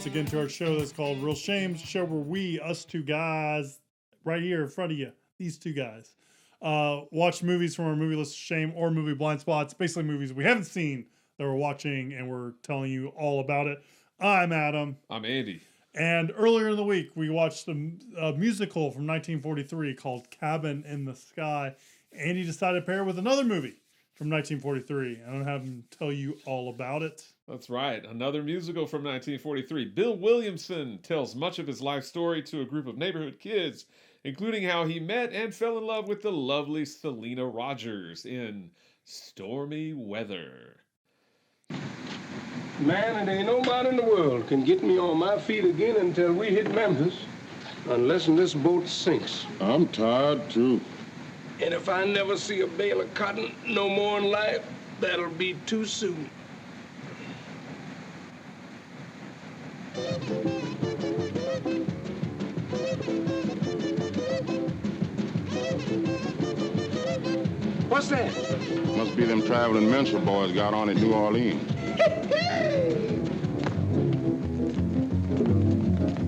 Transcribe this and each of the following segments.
again to our show that's called Real Shames, show where we, us two guys, right here in front of you, these two guys, watch movies from our movie list of shame or movie blind spots, basically movies we haven't seen that we're watching and we're telling you all about it. I'm Adam. I'm Andy. And earlier in the week, we watched a musical from 1943 called Cabin in the Sky. Andy decided to pair it with another movie from 1943. I'm going to have him tell you all about it. That's right. Another musical from 1943. Bill Williamson tells much of his life story to a group of neighborhood kids, including how he met and fell in love with the lovely Lena Rogers in Stormy Weather. Man, it ain't nobody in the world can get me on my feet again until we hit Memphis, unless this boat sinks. I'm tired, too. And if I never see a bale of cotton no more in life, that'll be too soon. What's that? Must be them traveling Mensa boys got on at New Orleans.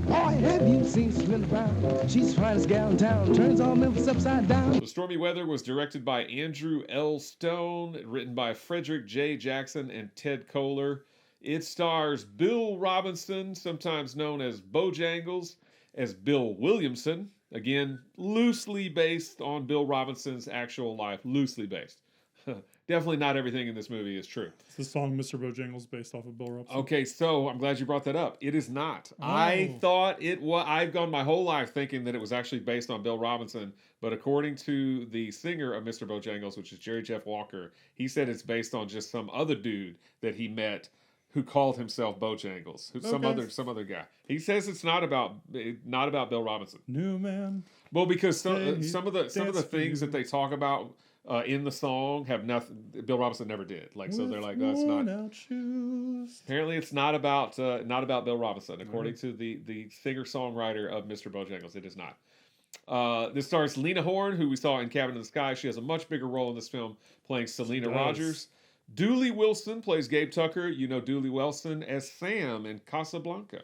Boy, have you seen Slim Brown? She's the finest gal in town. Turns all Memphis upside down. The Stormy Weather was directed by Andrew L. Stone, written by Frederick J. Jackson and Ted Kohler. It stars Bill Robinson, sometimes known as Bojangles, as Bill Williamson. Again, loosely based on Bill Robinson's actual life. Loosely based. Definitely not everything in this movie is true. It's the song Mr. Bojangles based off of Bill Robinson. Okay, so I'm glad you brought that up. It is not. Oh. I thought it was. I've gone my whole life thinking that it was actually based on Bill Robinson, but according to the singer of Mr. Bojangles, which is Jerry Jeff Walker, he said it's based on just some other dude that he met who called himself Bojangles, some other guy. He says it's not about Bill Robinson. New man. Well, because some of the things that they talk about in the song have nothing. Bill Robinson never did. Like, so they're like, that's not. Apparently, it's not about Bill Robinson, according to the singer songwriter of Mr. Bojangles. It is not. This stars Lena Horne, who we saw in Cabin in the Sky. She has a much bigger role in this film, playing Lena Rogers. Dooley Wilson plays Gabe Tucker. You know Dooley Wilson as Sam in Casablanca.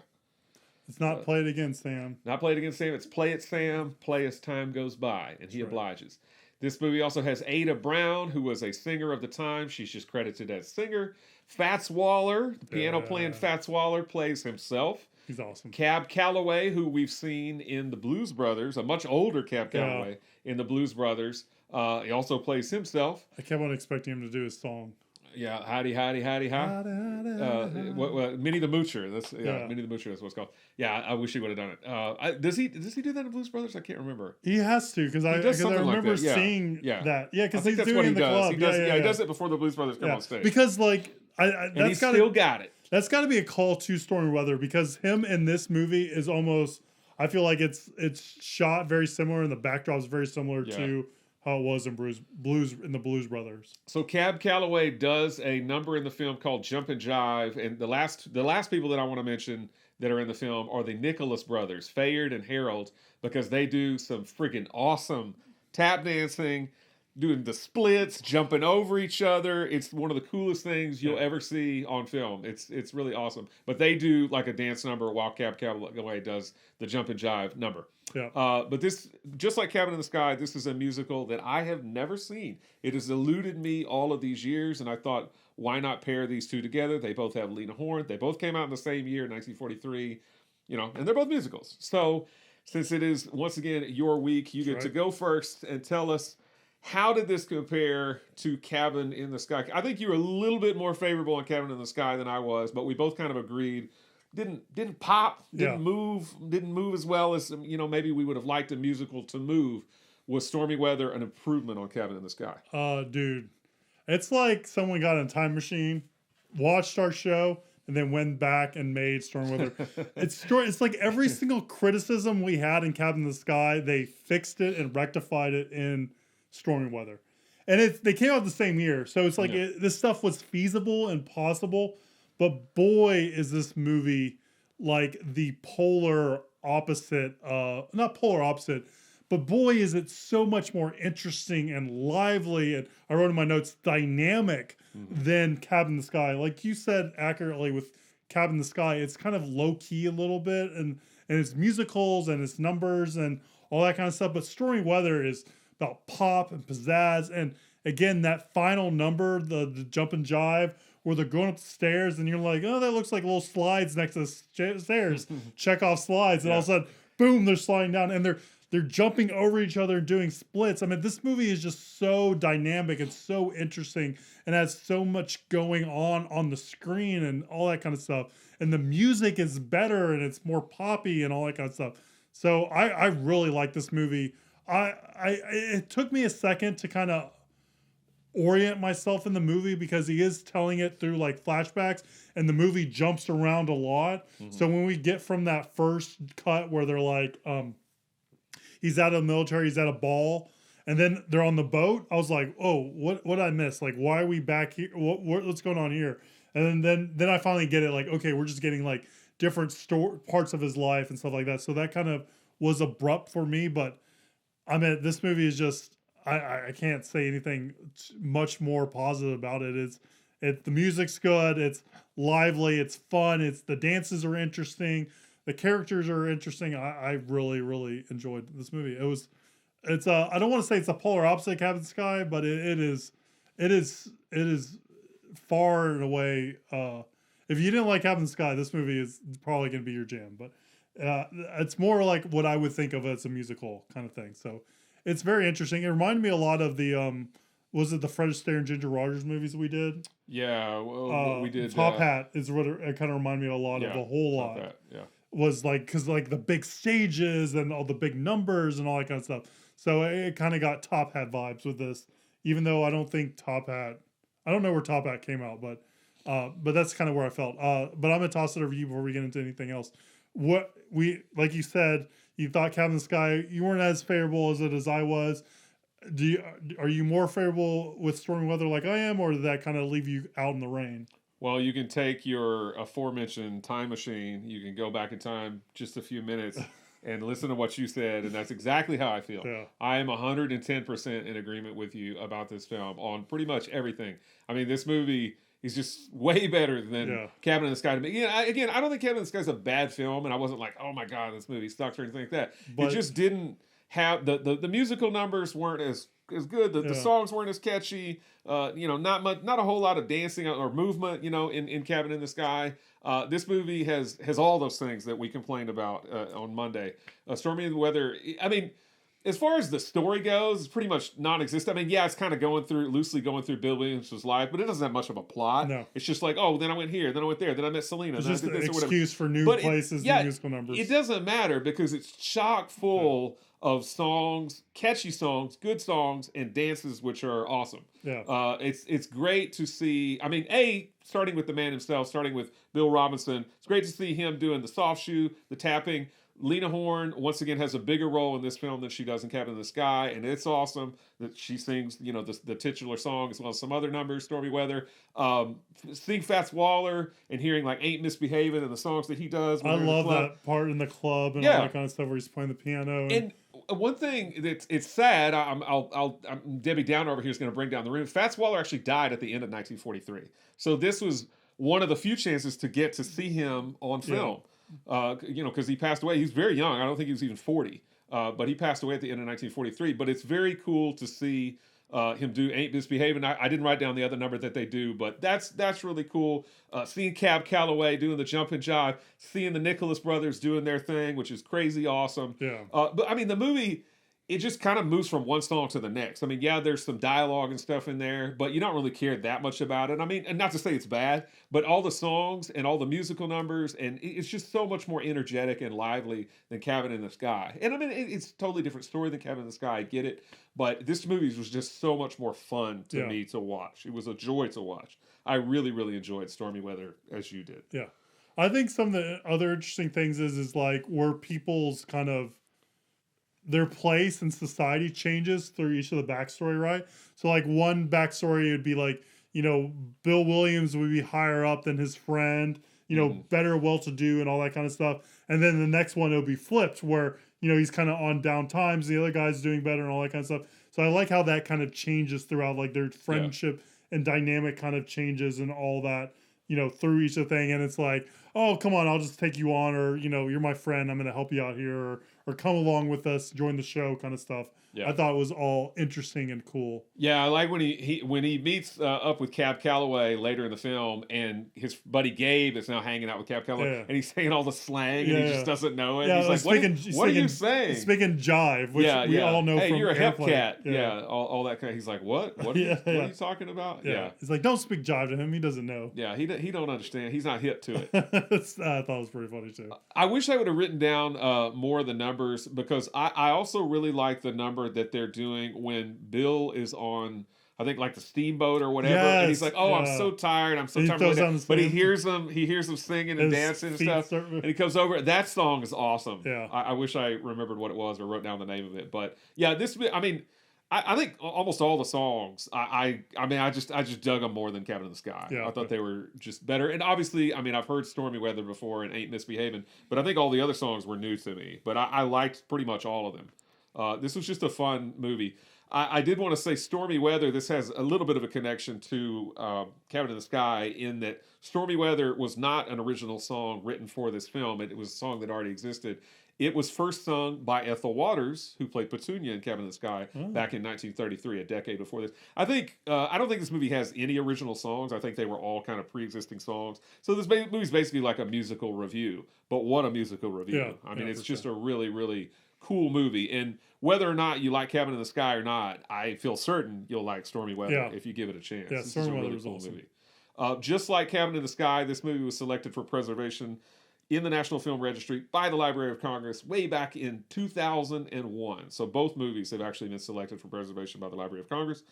It's not Play It Again, Sam. Not Play It Again, Sam. It's Play It, Sam. Play as time goes by. And he obliges. This movie also has Ada Brown, who was a singer of the time. She's just credited as singer. Fats Waller, the piano-playing Fats Waller, plays himself. He's awesome. Cab Calloway, who we've seen in the Blues Brothers, a much older Cab Calloway in the Blues Brothers. He also plays himself. I kept on expecting him to do his song. Yeah, howdy, howdy, howdy, hi. Minnie the Moocher. Minnie the Moocher. That's what it's called. Yeah, I wish he would have done it. Does he do that in Blues Brothers? I can't remember. He has to because I remember seeing that. Yeah, because he's doing it in the club. He does it before the Blues Brothers come on stage. Because he's still got it. That's got to be a call to Stormy Weather because him in this movie is almost. I feel like it's shot very similar and the backdrop is very similar to how it was in the Blues Brothers. So Cab Calloway does a number in the film called Jump and Jive, and the last people that I want to mention that are in the film are the Nicholas brothers, Fayard and Harold, because they do some freaking awesome tap dancing, doing the splits, jumping over each other. It's one of the coolest things you'll ever see on film. It's really awesome. But they do like a dance number while Cab Calloway does the Jump and Jive number. Yeah. But this, just like Cabin in the Sky, this is a musical that I have never seen. It has eluded me all of these years, and I thought, why not pair these two together? They both have Lena Horne. They both came out in the same year, 1943, and they're both musicals. So since it is, once again, your week, you get to go first and tell us, how did this compare to Cabin in the Sky? I think you were a little bit more favorable on Cabin in the Sky than I was, but we both kind of agreed. Didn't pop, didn't move as well as maybe we would have liked a musical to move. Was Stormy Weather an improvement on Cabin in the Sky? Dude, it's like someone got in a time machine, watched our show, and then went back and made Stormy Weather. It's like every single criticism we had in Cabin in the Sky, they fixed it and rectified it in Stormy Weather. And they came out the same year, so it's like this stuff was feasible and possible. But boy, is this movie like the polar opposite, not polar opposite, but boy, is it so much more interesting and lively. And I wrote in my notes, dynamic than Cabin in the Sky. Like you said accurately with Cabin in the Sky, it's kind of low key a little bit, and it's musicals and it's numbers and all that kind of stuff. But Stormy Weather is about pop and pizzazz, and again that final number, the jump and jive, where they're going up the stairs, and you're like, oh, that looks like little slides next to the stairs, check off slides, and all of a sudden, boom, they're sliding down, and they're jumping over each other and doing splits. I mean, this movie is just so dynamic and so interesting and has so much going on the screen and all that kind of stuff. And the music is better and it's more poppy and all that kind of stuff. So I really like this movie. It took me a second to kind of orient myself in the movie because he is telling it through like flashbacks and the movie jumps around a lot. So when we get from that first cut where they're like, he's out of the military, he's at a ball, and then they're on the boat. I was like, oh, what did I miss? Like, why are we back here? What's going on here? And then I finally get it. Like, okay, we're just getting like different parts of his life and stuff like that. So that kind of was abrupt for me. But I mean, this movie is just, I can't say anything much more positive about it. The music's good. It's lively. It's fun. The dances are interesting. The characters are interesting. I really, really enjoyed this movie. It's I don't want to say it's a polar opposite of Cabin in the Sky, but it is far and away. If you didn't like Cabin in the Sky, this movie is probably going to be your jam. But it's more like what I would think of as a musical kind of thing. So it's very interesting. It reminded me a lot of the was it the Fred Astaire and Ginger Rogers movies we did? Yeah, what we did. Top Hat is what it kind of reminded me a lot of, a whole lot. Hat, yeah. Was like, because like the big stages and all the big numbers and all that kind of stuff. So it kind of got Top Hat vibes with this, even though I don't think Top Hat, I don't know where Top Hat came out, but that's kind of where I felt. But I'm going to toss it over to you before we get into anything else. Like you said, you thought Cabin in the Sky, you weren't as favorable as it as I was. Are you more favorable with Stormy Weather like I am, or did that kind of leave you out in the rain? Well, you can take your aforementioned time machine. You can go back in time just a few minutes and listen to what you said, and that's exactly how I feel. Yeah. I am 110% in agreement with you about this film on pretty much everything. I mean, this movie is just way better than Cabin in the Sky to me. Again, I don't think Cabin in the Sky is a bad film, and I wasn't like, oh my God, this movie sucks or anything like that. But it just didn't have the musical numbers weren't as good. The songs weren't as catchy. Not a whole lot of dancing or movement. In Cabin in the Sky. This movie has all those things that we complained about on Monday. Stormy Weather. I mean, as far as the story goes, it's pretty much non-existent. I mean, it's kind of loosely going through Bill Williams' life, but it doesn't have much of a plot. No. It's just like, oh, then I went here, then I went there, then I met Selena. It's just an excuse for new places and musical numbers. It doesn't matter because it's chock full of songs, catchy songs, good songs, and dances which are awesome. Yeah. It's great to see. I mean, starting with the man himself, starting with Bill Robinson, it's great to see him doing the soft shoe, the tapping. Lena Horne, once again, has a bigger role in this film than she does in Cabin in the Sky, and it's awesome that she sings, the titular song as well as some other numbers, Stormy Weather. Seeing Fats Waller and hearing, like, Ain't Misbehaving and the songs that he does. I love that part in the club and all that kind of stuff where he's playing the piano. And one thing it's sad, Debbie Downer over here is going to bring down the room. Fats Waller actually died at the end of 1943. So this was one of the few chances to get to see him on film. Because he passed away. He was very young. I don't think he was even 40. But he passed away at the end of 1943. But it's very cool to see him do Ain't Misbehaving. I didn't write down the other number that they do, but that's really cool. Seeing Cab Calloway doing the jump and jive, seeing the Nicholas brothers doing their thing, which is crazy awesome. Yeah. But I mean, the movie, it just kind of moves from one song to the next. I mean, there's some dialogue and stuff in there, but you don't really care that much about it. I mean, and not to say it's bad, but all the songs and all the musical numbers, and it's just so much more energetic and lively than Cabin in the Sky. And I mean, it's a totally different story than Cabin in the Sky. I get it. But this movie was just so much more fun to me to watch. It was a joy to watch. I really, really enjoyed Stormy Weather, as you did. Yeah. I think some of the other interesting things is like where people's kind of their place in society changes through each of the backstory, right? So like one backstory would be like, Bill Williams would be higher up than his friend, better well-to-do and all that kind of stuff. And then the next one, it would be flipped where, he's kind of on down times. The other guy's doing better and all that kind of stuff. So I like how that kind of changes throughout, like their friendship and dynamic kind of changes and all that through each of the thing, and it's like, oh, come on, I'll just take you on, or you're my friend, I'm gonna help you out here, or come along with us, join the show, kind of stuff. Yeah. I thought it was all interesting and cool. Yeah, I like when he meets up with Cab Calloway later in the film, and his buddy Gabe is now hanging out with Cab Calloway, and he's saying all the slang, and he just doesn't know it. He's like, what are you saying? Speaking jive, which we all know hey, from you're a hep Airplane. cat. Yeah, all that kind of. He's like, what? What are you talking about? Yeah. He's like, don't speak jive to him. He doesn't know. Yeah, he don't understand. He's not hip to it. I thought it was pretty funny too. I wish I would have written down more of the numbers, because I also really like the number that they're doing when Bill is on, I think, like the steamboat or whatever, and he's like, "Oh, I'm so tired. I'm so tired." But he hears them singing and dancing and stuff, and he comes over. That song is awesome. Yeah, I wish I remembered what it was or wrote down the name of it. But yeah, I think almost all the songs, I just dug them more than Cabin in the Sky. Yeah, I thought they were just better. And obviously, I've heard Stormy Weather before and Ain't Misbehaving, but I think all the other songs were new to me. But I liked pretty much all of them. This was just a fun movie. I did want to say Stormy Weather, this has a little bit of a connection to Cabin in the Sky, in that Stormy Weather was not an original song written for this film. It was a song that already existed. It was first sung by Ethel Waters, who played Petunia in Cabin in the Sky back in 1933, a decade before this. I don't think this movie has any original songs. I think they were all kind of pre-existing songs. So this movie's basically like a musical review, but what a musical review. Yeah, it's just a really, really cool movie. And whether or not you like Cabin in the Sky or not, I feel certain you'll like Stormy Weather if you give it a chance. Yeah, this Stormy is a Weather really was cool awesome. movie. Just like Cabin in the Sky, this movie was selected for preservation in the National Film Registry by the Library of Congress way back in 2001. So both movies have actually been selected for preservation by the Library of Congress.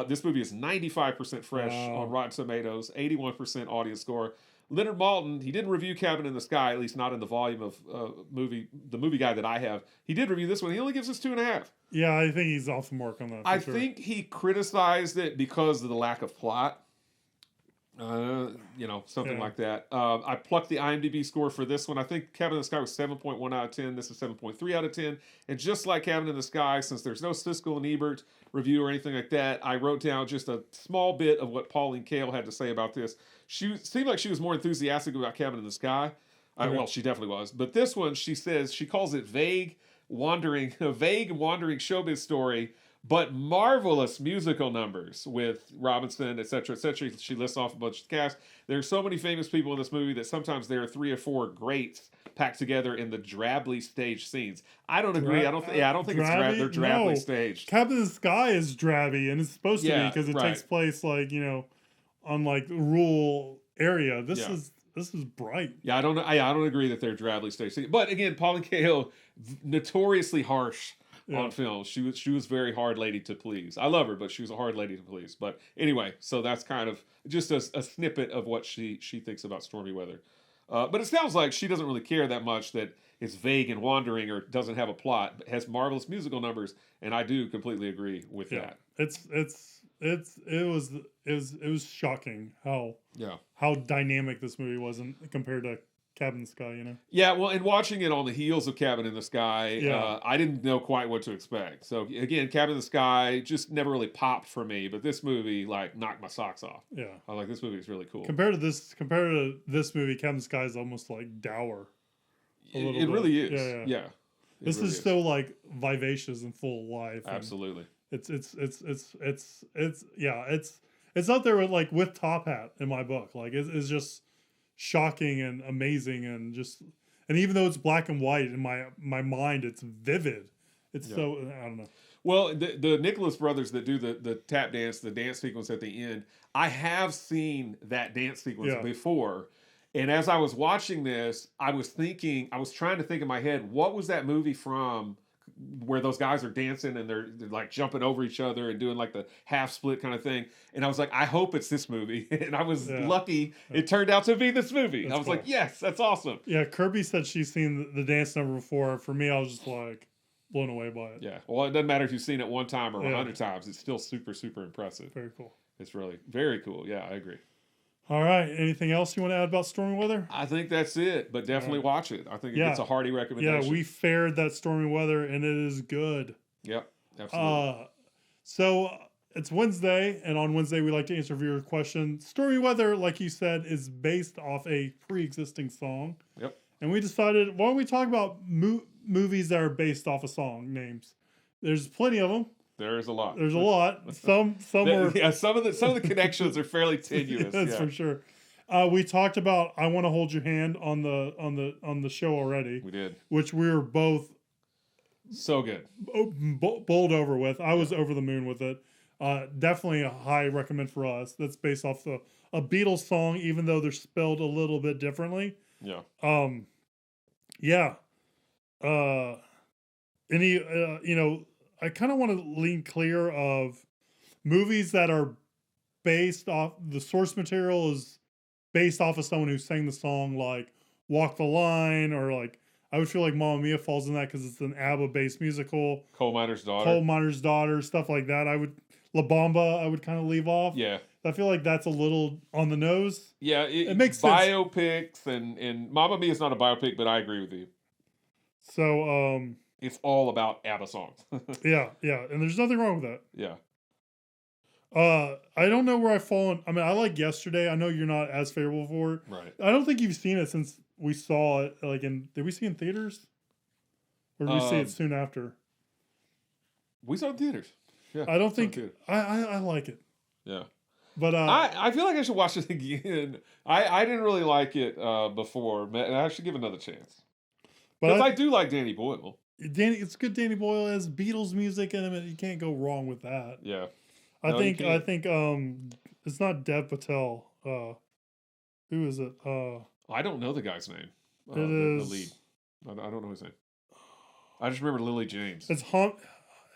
This movie is 95% fresh on Rotten Tomatoes, 81% audience score. Leonard Maltin, he didn't review Cabin in the Sky, at least not in the volume of the movie guide that I have. He did review this one. He only gives us 2.5. Yeah, I think he's off the mark on that. I think he criticized it because of the lack of plot. Something like that. I plucked the IMDb score for this one. I think Cabin in the Sky was 7.1 out of 10. This is 7.3 out of 10. And just like Cabin in the Sky, since there's no Siskel and Ebert review or anything like that, I wrote down just a small bit of what Pauline Kael had to say about this. She seemed like she was more enthusiastic about Cabin in the Sky. Well, she definitely was. But this one, she says, she calls it a vague and wandering showbiz story, but marvelous musical numbers with Robinson, et cetera, et cetera. She lists off a bunch of cast. There are so many famous people in this movie that sometimes there are 3 or 4 greats packed together in the drably staged scenes. I don't agree. I don't think it's they're drably staged. Cabin in the Sky is drabby, and it's supposed to be because it takes place on like rural area. This is bright. Yeah, I don't agree that they're drably staged. But again, Pauline Kael, notoriously harsh on film. She was very hard lady to please. I love her, but she was a hard lady to please. But anyway, so that's kind of just a snippet of what she thinks about Stormy Weather. But it sounds like she doesn't really care that much that it's vague and wandering or doesn't have a plot, but has marvelous musical numbers, and I do completely agree with that. It was shocking how dynamic this movie was compared to Cabin in the Sky, Yeah, well, and watching it on the heels of Cabin in the Sky, I didn't know quite what to expect. So again, Cabin in the Sky just never really popped for me, but this movie knocked my socks off. Yeah, I like this movie. It's really cool. Compared to this movie, Cabin in the Sky is almost like dour. It really is. Yeah. This really is so vivacious and full of life. Absolutely. It's up there with Top Hat in my book. It's just shocking and amazing, and even though it's black and white in my mind, it's vivid. It's so, I don't know. Well, the Nicholas brothers that do the tap dance, the dance sequence at the end, I have seen that dance sequence before. And as I was watching this, I was trying to think in my head, what was that movie from where those guys are dancing and they're jumping over each other and doing the half split kind of thing. And I was like, I hope it's this movie. And I was lucky it turned out to be this movie. I was like, yes, that's awesome. Yeah, Kirby said she's seen the dance number before. For me, I was just blown away by it. Yeah. Well, it doesn't matter if you've seen it one time or 100 times. It's still super, super impressive. Very cool. It's really very cool. Yeah, I agree. All right. Anything else you want to add about Stormy Weather? I think that's it, but definitely watch it. I think it's a hearty recommendation. Yeah, we fared that Stormy Weather, and it is good. Yep, absolutely. So it's Wednesday, and on Wednesday we like to answer viewer questions. Stormy Weather, like you said, is based off a pre-existing song. Yep. And we decided, why don't we talk about movies that are based off of song names? There's plenty of them. There's a lot. There's a lot. Some are some of the connections are fairly tenuous. That's for sure. We talked about "I Want to Hold Your Hand" on the show already. We did, which we were both so good, bowled over with. I was over the moon with it. Definitely a high recommend for us. That's based off a Beatles song, even though they're spelled a little bit differently. Yeah. Yeah. I kind of want to lean clear of movies that are based off, the source material is based off of someone who sang the song, like Walk the Line, or like, I would feel like Mamma Mia falls in that because it's an ABBA-based musical. Coal Miner's Daughter, stuff like that. La Bamba, I would kind of leave off. Yeah. I feel like that's a little on the nose. Yeah, it makes sense. Biopics and Mamma Mia is not a biopic, but I agree with you. So, it's all about ABBA songs. yeah, and there's nothing wrong with that. Yeah. I don't know where I've fallen. I mean, I like Yesterday. I know you're not as favorable for it. Right. I don't think you've seen it since we saw it. Did we see it in theaters? Or did we see it soon after? We saw it in theaters. Yeah. I don't think I like it. Yeah. But I feel like I should watch it again. I didn't really like it before. I should give it another chance. Because I do like Danny Boyle. It's good Danny Boyle has Beatles music in him, and you can't go wrong with that. Yeah. I think it's not Dev Patel. Who is it? I don't know the guy's name. It is the lead. I don't know his name. I just remember Lily James. It's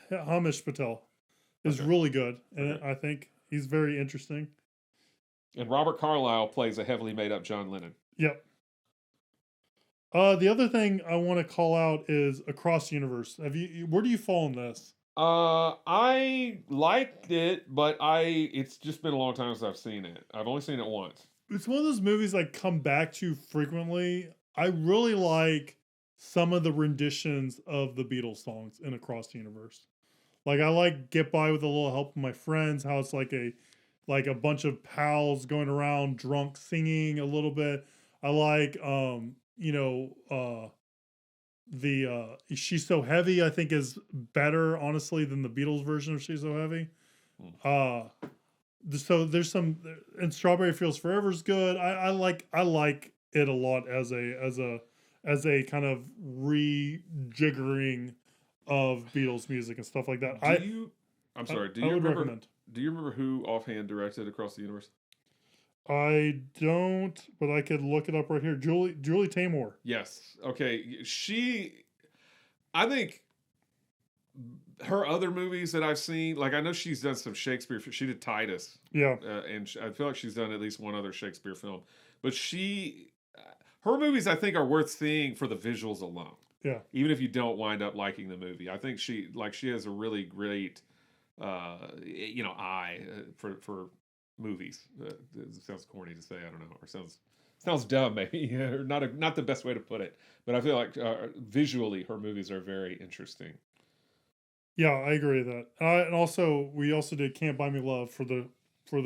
Hamish Patel. Is really good, and I think he's very interesting. And Robert Carlyle plays a heavily made up John Lennon. Yep. The other thing I want to call out is Across the Universe. Where do you fall in this? I liked it, but it's just been a long time since I've seen it. I've only seen it once. It's one of those movies I come back to frequently. I really like some of the renditions of the Beatles songs in Across the Universe. Like, I like Get By With a Little Help from My Friends, how it's like a bunch of pals going around drunk singing a little bit. I like the She's So Heavy, I think, is better, honestly, than the Beatles version of She's So Heavy. So there's some, and Strawberry Fields Forever is good. I like it a lot as a kind of rejiggering of Beatles music and stuff like that. Do you remember who offhand directed Across the Universe? I don't, but I could look it up right here. Julie Taymor. Yes. Okay. I think her other movies that I've seen, like I know she's done some Shakespeare. She did Titus. Yeah. And I feel like she's done at least one other Shakespeare film. But her movies I think are worth seeing for the visuals alone. Yeah. Even if you don't wind up liking the movie, I think she has a really great, eye for movies. It sounds corny to say, I don't know, or sounds dumb maybe, or not the best way to put it. But I feel like visually her movies are very interesting. Yeah, I agree with that. And we also did Can't Buy Me Love for the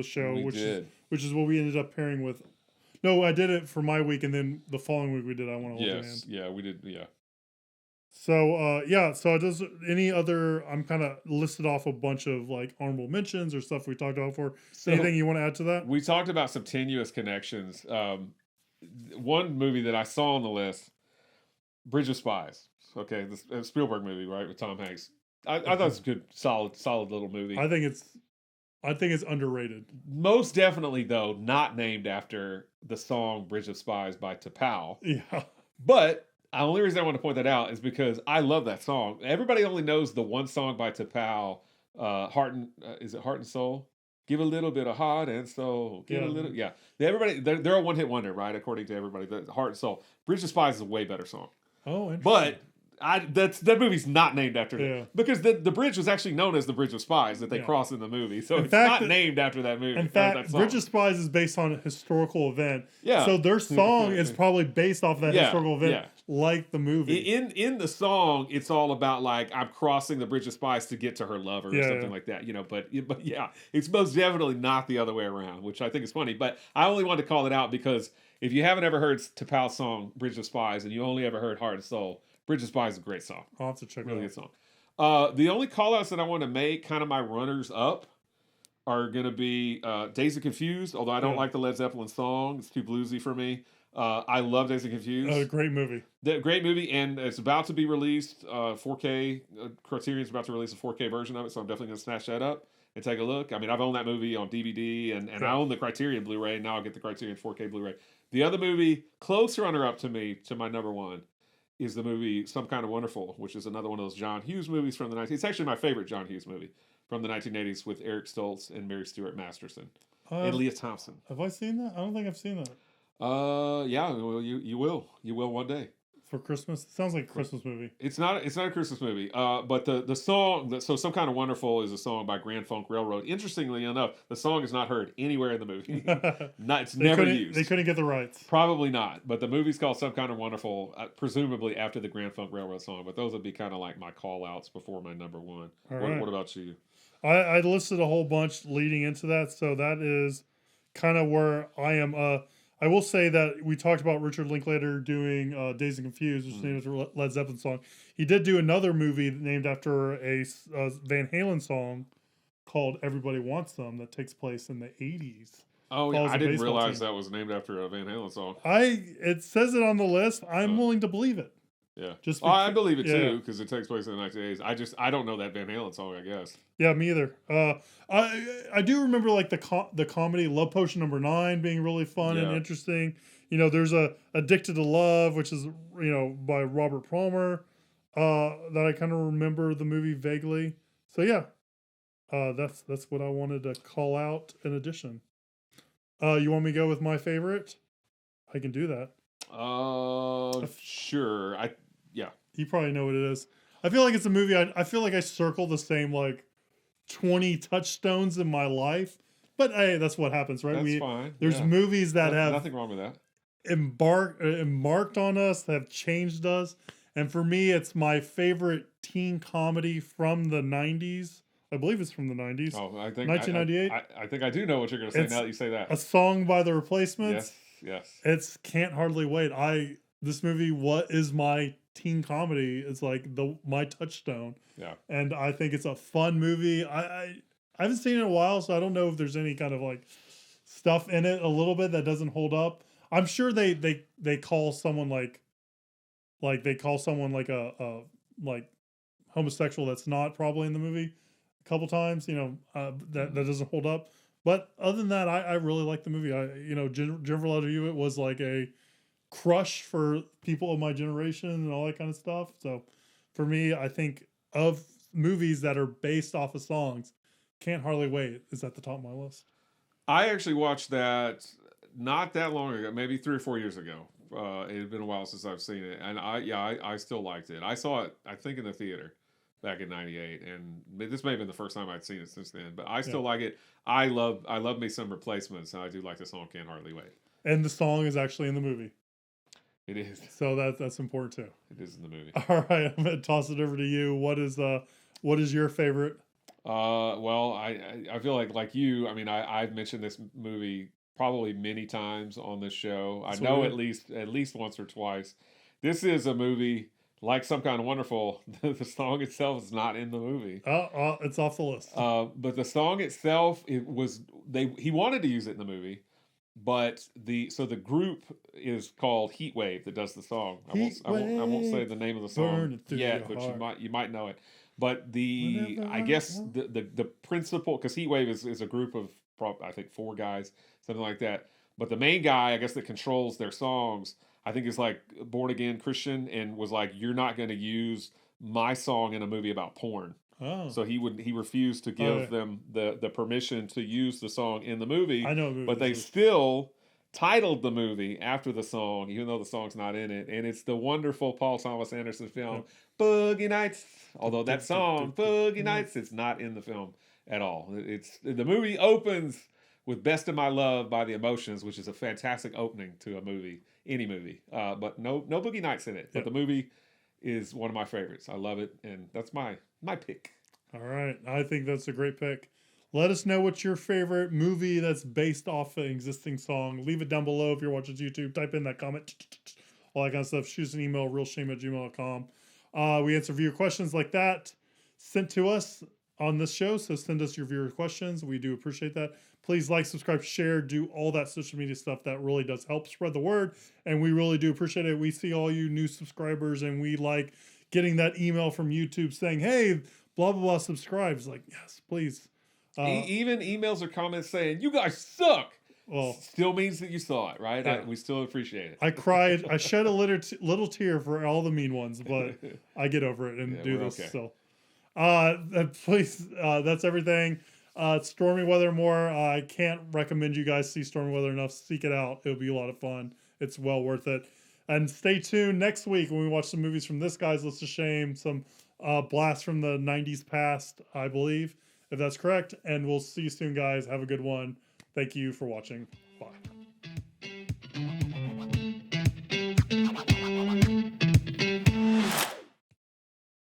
show, which is what we ended up pairing with. No, I did it for my week, and then the following week we did I Want to Hold Your Hand. Yeah, we did. Yeah. So so does any other? I'm kind of listed off a bunch of like honorable mentions or stuff we talked about before. So anything you want to add to that? We talked about some tenuous connections. One movie that I saw on the list, Bridge of Spies. Okay, the Spielberg movie, right, with Tom Hanks. I thought it's a good, solid little movie. I think it's underrated. Most definitely, though, not named after the song "Bridge of Spies" by T'Pau. Yeah, but the only reason I want to point that out is because I love that song. Everybody only knows the one song by T'Pau, is it Heart and Soul? Give a little bit of heart and soul. Give a little, yeah. They're a one-hit wonder, right? According to everybody, the Heart and Soul. Bridge of Spies is a way better song. Oh, interesting. But That movie's not named after Yeah. it because the bridge was actually known as the Bridge of Spies that they cross in the movie, so it's not named after that movie. In fact, Bridge of Spies is based on a historical event. Yeah. So their song is probably based off that historical event, yeah. like the movie. In the song, it's all about like I'm crossing the Bridge of Spies to get to her lover or something like that, But yeah, it's most definitely not the other way around, which I think is funny. But I only wanted to call it out because if you haven't ever heard T'Pau's song Bridge of Spies and you only ever heard Heart and Soul, Bridge of Spies is a great song. I'll have to check really it out. Good song. The only call outs that I want to make, kind of my runners up, are going to be Dazed and Confused, although I don't like the Led Zeppelin song. It's too bluesy for me. I love Dazed and Confused. Great movie. Great movie, and it's about to be released 4K. Criterion's about to release a 4K version of it, so I'm definitely going to snatch that up and take a look. I mean, I've owned that movie on DVD, and I own the Criterion Blu-ray, and now I'll get the Criterion 4K Blu-ray. The other movie, close runner-up to me, to my number one, is the movie Some Kind of Wonderful, which is another one of those John Hughes movies from the 1980s. It's actually my favorite John Hughes movie from the 1980s with Eric Stoltz and Mary Stuart Masterson and Leah Thompson. Have I seen that? I don't think I've seen that. Yeah, well, you will one day. For Christmas? It sounds like a Christmas movie. It's not a Christmas movie. But the song, so Some Kind of Wonderful is a song by Grand Funk Railroad. Interestingly enough, the song is not heard anywhere in the movie. It's never used. They couldn't get the rights. Probably not. But the movie's called Some Kind of Wonderful, presumably after the Grand Funk Railroad song. But those would be kind of like my call outs before my number one. What about you? I listed a whole bunch leading into that, so that is kind of where I am. I will say that we talked about Richard Linklater doing Dazed and Confused, which is named after a Led Zeppelin song. He did do another movie named after a Van Halen song called Everybody Wants Some that takes place in the 80s. Oh, yeah, I didn't realize that was named after a Van Halen song. It says it on the list. I'm willing to believe it. Yeah. I believe it too, because it takes place in the 1980s. I don't know that Van Halen song, I guess. Yeah, me either. I do remember like the comedy Love Potion No. 9 being really fun and interesting. There's a Addicted to Love, which is by Robert Palmer. That I kind of remember the movie vaguely. So yeah, that's what I wanted to call out in addition. You want me to go with my favorite? I can do that. Sure. You probably know what it is. I feel like it's a movie. I feel like I circle the same like 20 touchstones in my life, but hey, that's what happens, right? That's fine. There's movies that have nothing wrong with that. Embarked on us, that have changed us, and for me, it's my favorite teen comedy from the 90s. I believe it's from the 90s. Oh, I think 1998. I think I do know what you're going to say now that you say that. A Song by the Replacements. Yes. It's Can't Hardly Wait. This movie, what is my teen comedy? It's like my touchstone. Yeah. And I think it's a fun movie. I haven't seen it in a while, so I don't know if there's any kind of like stuff in it a little bit that doesn't hold up. I'm sure they call someone like a homosexual that's not probably in the movie a couple times, that doesn't hold up. But other than that, I really like the movie. Jennifer Love Hewitt was like a crush for people of my generation and all that kind of stuff. So for me, I think of movies that are based off of songs, Can't Hardly Wait is at the top of my list. I actually watched that not that long ago, maybe 3 or 4 years ago. It had been a while since I've seen it, and I still liked it. I saw it, I think, in the theater back in '98, and this may have been the first time I'd seen it since then. But I still like it. I love me some Replacements, and I do like the song "Can't Hardly Wait." And the song is actually in the movie. It is. So that's important too. It is in the movie. All right, I'm gonna toss it over to you. What is your favorite? Well, I feel like you. I mean, I've mentioned this movie probably many times on this show. I know at least once or twice. This is a movie like Some Kind of Wonderful. The song itself is not in the movie. It's off the list. But the song itself, he wanted to use it in the movie, but the group is called Heat Wave that does the song. I won't say the name of the song yet, but you might know it. But I guess the principal, because Heat Wave is a group of I think 4 guys, something like that. But the main guy, I guess, that controls their songs, I think is like born again Christian, and was like, you're not going to use my song in a movie about porn. Oh. So he refused to give them the permission to use the song in the movie. I know, but they still titled the movie after the song, even though the song's not in it. And it's the wonderful Paul Thomas Anderson film, Boogie Nights. Although that song, Boogie Nights, it's not in the film at all. The movie opens with Best of My Love by The Emotions, which is a fantastic opening to a movie, any movie. But no Boogie Nights in it. But the movie is one of my favorites. I love it, and that's my pick. All right. I think that's a great pick. Let us know what's your favorite movie that's based off an existing song. Leave it down below if you're watching YouTube. Type in that comment. All that kind of stuff. Shoot us an email, realshame@gmail.com. We answer viewer questions like that sent to us on this show. So send us your viewer questions. We do appreciate that. Please like, subscribe, share, do all that social media stuff. That really does help spread the word. And we really do appreciate it. We see all you new subscribers and we like getting that email from YouTube saying, hey, blah, blah, blah, subscribes. Like, yes, please. Even emails or comments saying, you guys suck. Well, still means that you saw it, right? Yeah. We still appreciate it. I cried. I shed a little tear for all the mean ones, but I get over it and do this. Okay. So, please, that's everything. Stormy Weather more. I can't recommend you guys see Stormy Weather enough. Seek it out. It'll be a lot of fun. It's well worth it. And stay tuned next week when we watch some movies from this guy's list of shame. Some blasts from the 90s past, I believe, if that's correct. And we'll see you soon, guys. Have a good one. Thank you for watching. Bye.